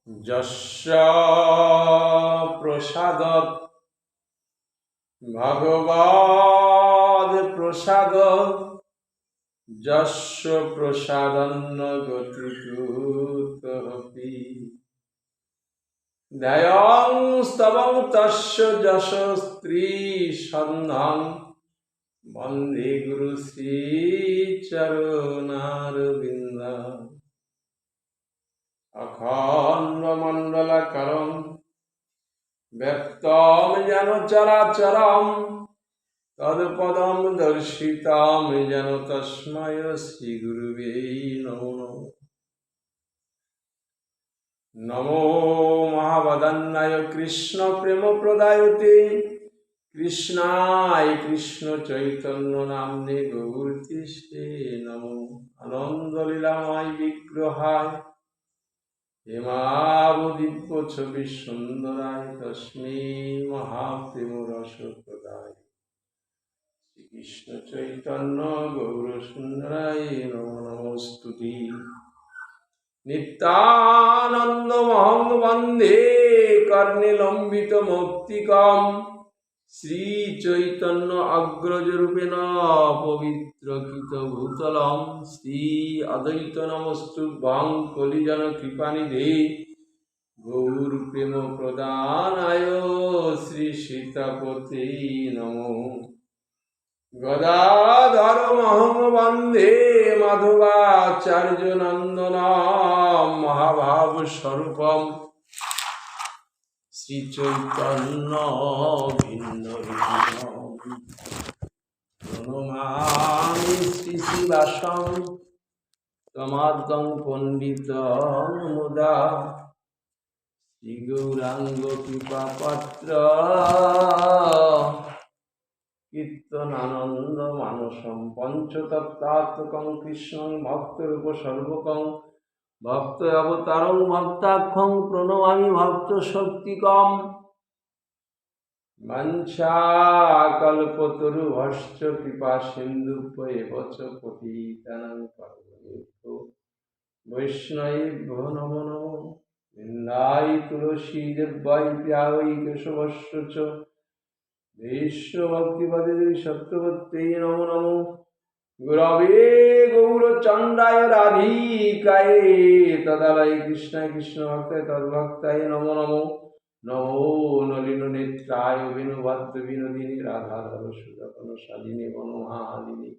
যস্য প্রসাদৎ ভগবদ প্রসাদ যস্য প্রসাদন্ন গতিতুতপি ধ্যায়ং স্তবং তস্য যশ স্ত্রী সন্ধং বন্দে গুরু শ্রী চরণারবিন্দম অখণ্ড মণ্ডলাকারং ব্যক্তম যেন চরাচরম তৎপদম দর্শিতম যেন তস্মৈ শ্রী গুরুবে নমো নমো মহাবদান্যায় কৃষ্ণ প্রেম প্রদায়তে কৃষ্ণায় কৃষ্ণ চৈতন্য নাম্নে গৌরতিষ্ঠে নমো আনন্দ লীলাময় বিগ্রহায় হেমাবদিব্য ছবি সুন্দরায় তস্মৈ মহাপ্রেম রস প্রদায় শ্রীকৃষ্ণ চৈতন্য গৌর সুন্দরায় নমো নমস্তুতি নিত্যানন্দমহং বন্দে কর্ণিলম্বিত মৌক্তিকম শ্রী চৈতন্য অগ্রজ রূপেণ পবিত্রকৃত ভূতলম শ্রী অদ্বৈত নমস্তুভ্যং কলিজন কৃপানিধে গৌর প্রেম প্রদানায় শ্রী সীতাপতে নমো গদাধর মহং বন্দে মাধবাচার্য নন্দনম মহাভাব স্বরূপম শ্রী চৈতন্য ভিন্ন প্রণমামি শ্রী শিবাসং তমাদ্যং পণ্ডিতং মুদা শ্রী গৌরাঙ্গ কৃপাপাত্র কীর্তনানন্দ মানসম পঞ্চতত্ত্বাত্মকং কৃষ্ণং ভক্তরূপ সর্বকং ভক্ত অবতারং ভক্তাখ্যং প্রণমামি ভক্ত শক্তিকম বাঞ্ছাকল্পতরুভশ্চ কৃপা সিন্ধুভ্যেব চ পতিতানাং পাবনেভ্যো বৈষ্ণবেভ্যো নমো নমো বৃন্দায় তুলসীদেব্যায় প্রিয়ায় কেশবস্য চ বিশ্বভক্তিপদে দেবী সত্যবত্যৈ নমো নমো গুরবে গৌরচন্দ্রায় রাধিকায় তদালয় কৃষ্ণায় কৃষ্ণ ভক্তায় তদ্ভক্তায় নমো নমো নমো নলিন নেত্রায় বিনুভদ্র বিনোদিনী রাধাধর সুদর্শন শালিনী বনমালিনী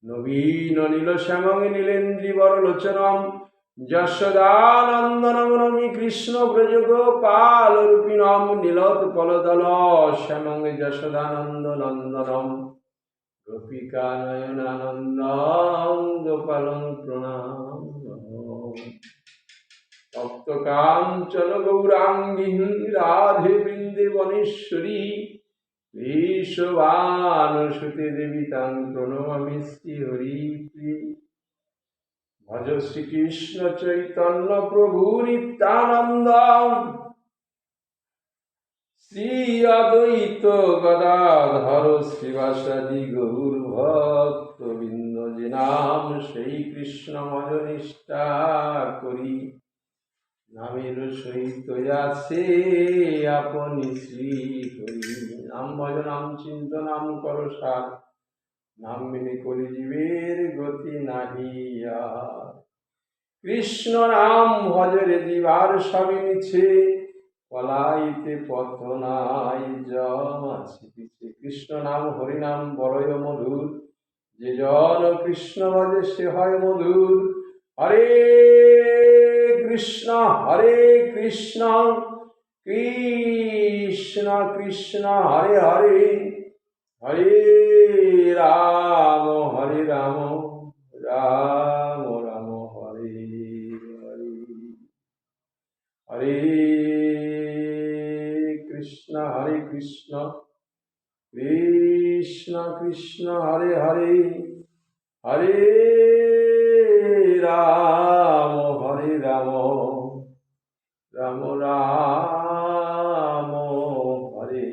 নবীন নীল শ্যামং নীলেন্দ্রী বরলোচনম যশোদানন্দনম নমি কৃষ্ণ ব্রজ গোপাল রূপিণম নীলোৎপলদল শ্যামং যশোদানন্দ নন্দনম গোপিকা নয়নানন্দং গোপালং প্রণাম তপ্ত কাঞ্চন গৌরাঙ্গী রাধে বৃন্দেবনেশ্বরী বিশ্ববানুসুতে দেবী তাং প্রণমামি শ্রী হরিপ্রিয়ে ভজ শ্রীকৃষ্ণ চৈতন্য প্রভু নিত্যানন্দ শ্রী অদ্বৈত গদাধর শ্রীবাসাদি গৌর ভক্তবৃন্দ যে নাম সেই কৃষ্ণ মজ নিষ্ঠা করি নামের সহিত আছে আপনি শ্রী হরি নাম ভজ নাম চিন্ত নাম কর সার নাম মেনে করি জীবের গতি নাহি আর কৃষ্ণ নাম ভজরে জীবার সবই মিছে পলাইতে পথ নাই জম আছে পিছে কৃষ্ণ নাম হরি নাম বড়য় মধুর যে জন কৃষ্ণ ভজে সে হয় মধুর হরে কৃষ্ণ কৃষ্ণ কৃষ্ণ হরে হরে হরে রাম রাম রাম হরে হরে হরে কৃষ্ণ কৃষ্ণ কৃষ্ণ হরে হরে হরে রাম রাম রাম হরে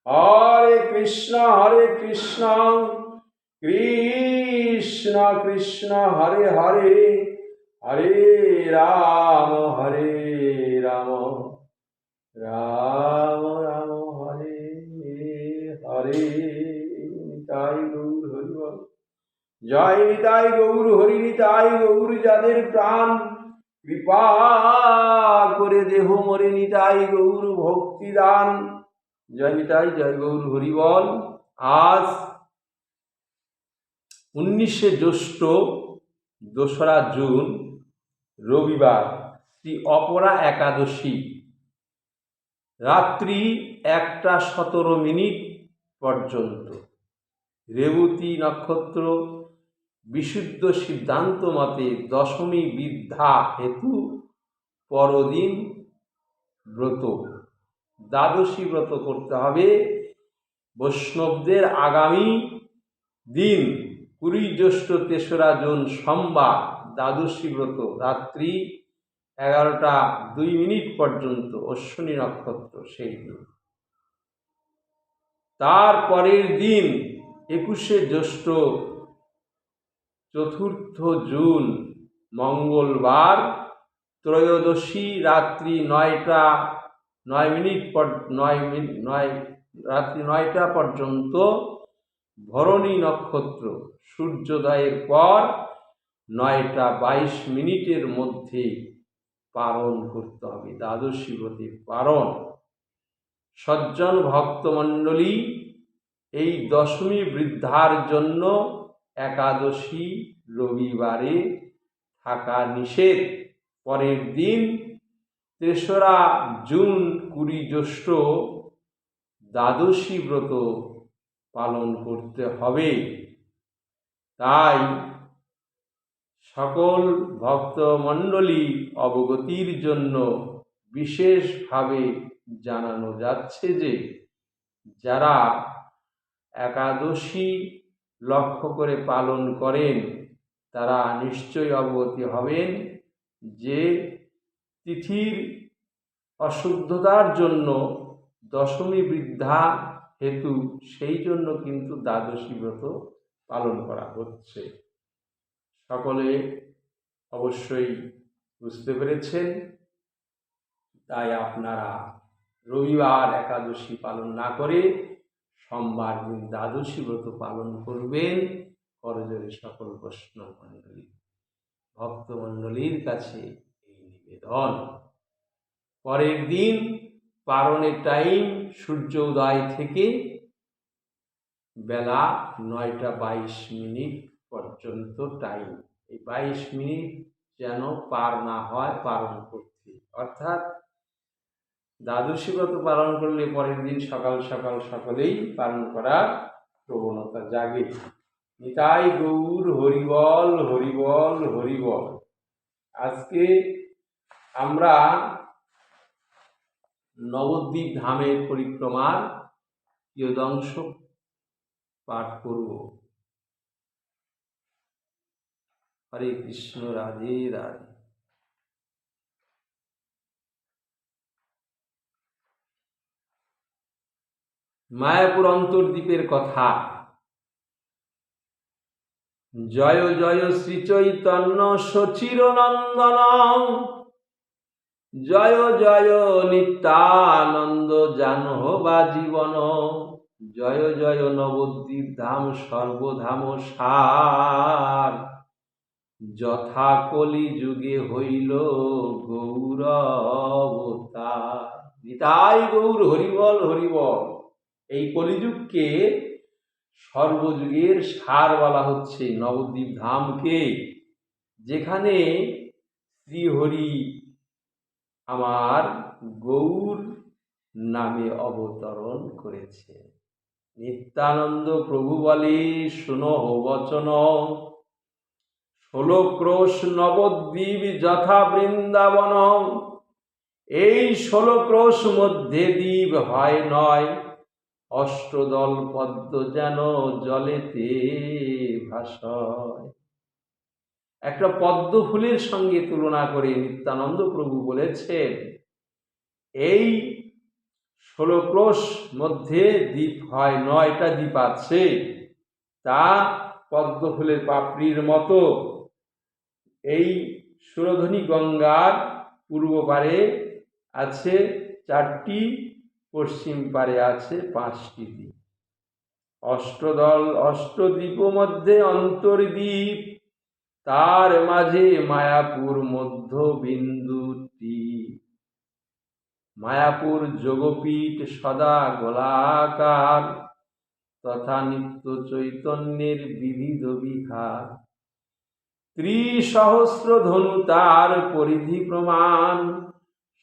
হরে কৃষ্ণ কৃষ্ণ কৃষ্ণ হরে হরে হরে রাম রাম রাম হরে হরে। নিতাই গৌর হরি বল। জয় নিতাই গৌর হরি নিতাই গৌর যাদের প্রাণ, কৃপা করে দেহ মরে নিতাই গৌর ভক্তি দান। জয় নিতাই, জয় গৌর হরি বল। আজ 19শে জ্যৈষ্ঠ, 2রা জুন, রবিবার, শ্রী অপরা একাদশী। রাত্রি 1টা 17 পর্যন্ত। রেবতী নক্ষত্র। বিশুদ্ধ সিদ্ধান্ত মতে দশমী বিদ্যা হেতু পরদিন ব্রত, দ্বাদশী ব্রত করতে হবে। বৈষ্ণবদের আগামী দিন 20 জ্যৈষ্ঠ 3রা জুন সোমবার দ্বাদশী ব্রত, রাত্রি 11টা 2 পর্যন্ত, অশ্বিনী নক্ষত্র সেই দিন। তার পরের দিন 21শে জ্যৈষ্ঠ 4 জুন মঙ্গলবার, ত্রয়োদশী, রাত্রি 9টা পর্যন্ত, ভরণী নক্ষত্র। সূর্যোদয়ের পর 9টা 22 মধ্যে পালন করতে হবে দ্বাদশী ব্রতের পালন। সজ্জন ভক্তমণ্ডলী, এই দশমী বৃদ্ধার জন্য একাদশী রবিবারে থাকা নিষেধ। পরের দিন 3রা জুন 20 জ্যৈষ্ঠ দ্বাদশী ব্রত পালন করতে হবে। তাই সকল ভক্তমণ্ডলী অবগতির জন্য বিশেষভাবে জানানো যাচ্ছে যে যারা একাদশী লক্ষ্য করে পালন করেন তারা নিশ্চয়ই অবগত হবেন যে তিথির অশুদ্ধতার জন্য দশমী বৃদ্ধা হেতু সেই জন্য কিন্তু দ্বাদশী ব্রত পালন করা হচ্ছে। সকলে অবশ্যই বুঝতে পেরেছেন। তাই আপনারা রবিবার একাদশী পালন না করে সোমবার দিন দ্বাদশী ব্রত পালন করবেন। করজোড়ে সকল বৈষ্ণব মণ্ডলী ভক্তমণ্ডলীর কাছে এই নিবেদন। পরের দিন পারণের টাইম সূর্য উদয় থেকে বেলা 9টা 22 পর্যন্ত টাইম। এই 22 যেন পার না হয় পালন করতে, অর্থাৎ দ্বাদশী ব্রত পালন করলে পরের দিন সকাল সকাল সকলেই পালন করার প্রবণতা জাগে। নিতাই গৌর হরিবল হরিবল হরিবল। আজকে আমরা নবদ্বীপ ধামের পরিক্রমার কিয়দংশ পাঠ করব। হরে কৃষ্ণ, রাধে রাধে। মায়াপুর অন্তর্দ্বীপের কথা। জয় জয় শ্রী চৈতন্য সচির নন্দন, জয় জয় নিত্যানন্দ জানহবা জীবন, জয় জয় নবদ্বীপ ধাম সর্বধাম সার, যথা কলি যুগে হইল গৌর অবতার। নিতাই গৌর হরিবল হরিবল। এই কলিযুগকে সর্বযুগের সার বলা হচ্ছে নবদ্বীপ ধামকে, যেখানে শ্রীহরি আমার গৌর নামে অবতরণ করেছে। নিত্যানন্দ প্রভু বলে শুনহ বচন, 16 ক্রোশ নবদ্বীপ যথা বৃন্দাবন। এই 16 ক্রোশ মধ্যে দ্বীপ হয় নয়, অষ্টদল পদ্ম যেন জলেতে ভাসয়। একটা পদ্ম ফুলের সঙ্গে তুলনা করে নিত্যানন্দ প্রভু বলেছেন এই 16 ক্রোশ মধ্যে দ্বীপ হয়, 9টা দ্বীপ আছে, তা পদ্মফুলের পাপড়ির মতো। এই সুরধনী গঙ্গার পূর্ব পারে আছে 4টি, পশ্চিম পারে আছে 5টি দ্বীপ। অষ্টদ্বীপ মধ্যে অন্তর্দ্বীপ, তার মাঝে মায়াপুর মধ্যবিন্দুটি। মায়াপুর যোগপীঠ সদা গোলাকার, তথা নিত্য চৈতন্যের বিবিধ বিহার। 30,000 ধনু তার পরিধি প্রমাণ,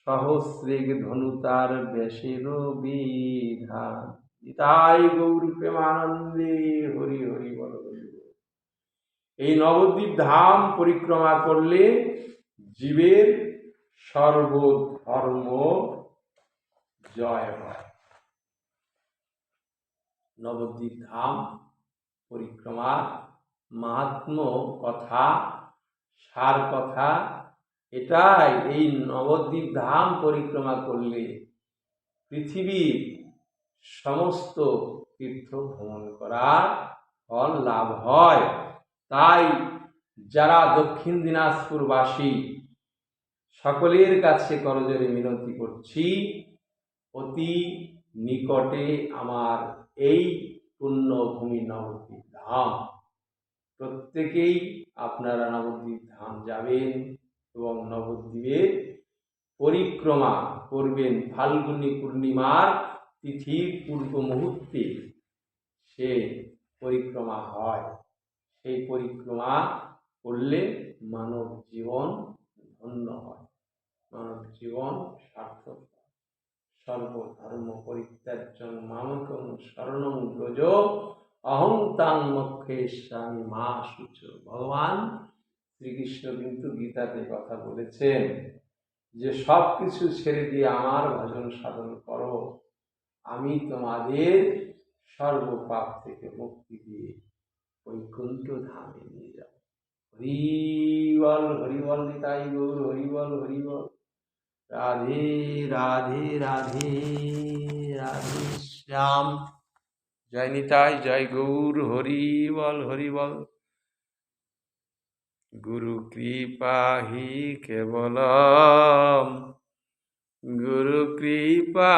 সহস্রেক ধনু তার ব্যাসের বিধান। নিতাই গৌর প্রেমানন্দে, হরি হরি বল হরি বল। এই নবদ্বীপ ধাম পরিক্রমা করলে জীবের সর্বধর্ম জয় হয়। নবদ্বীপ ধাম পরিক্রমার মাহাত্ম্য কথা, সার কথা এটাই, এই নবদ্বীপ ধাম পরিক্রমা করলে পৃথিবীর সমস্ত তীর্থ ভ্রমণ করার ফল লাভ হয়। তাই যারা দক্ষিণ দিনাজপুরবাসী সকলের কাছে করজোড়ে মিনতি করছি, অতি নিকটে আমার এই পুণ্যভূমি নবদ্বীপ ধাম। প্রত্যেকেই আপনারা নবদ্বীপ ধাম যাবেন এবং নবদ্বীপের পরিক্রমা করবেন। ফাল্গুনী পূর্ণিমার তিথির পূর্ব মুহূর্তে সে পরিক্রমা হয়। সেই পরিক্রমা করলে মানব জীবন ধন্য হয়, মানব জীবন সার্থক হয়। সর্বধর্ম পরিত্যাজ্যং মামেকং শরণং ব্রজ, অহং তাং মোক্ষয়িষ্যামি মা শুচ। ভগবান শ্রীকৃষ্ণ কিন্তু গীতাতে কথা বলেছেন যে সব কিছু ছেড়ে দিয়ে আমার ভজন সাধন করো, আমি তোমাদের সর্বপাপ থেকে মুক্তি দিয়ে বৈকুণ্ঠ ধামে নিয়ে যাব। হরিবল হরিবল, নিতাই গৌর হরিবল হরিবল। রাধে রাধে রাধে রাধে শ্যাম। জয় নিতাই, জয় গৌর, হরিবল হরিবল। গুরু কৃপা হি কেবলম, গুরু কৃপা।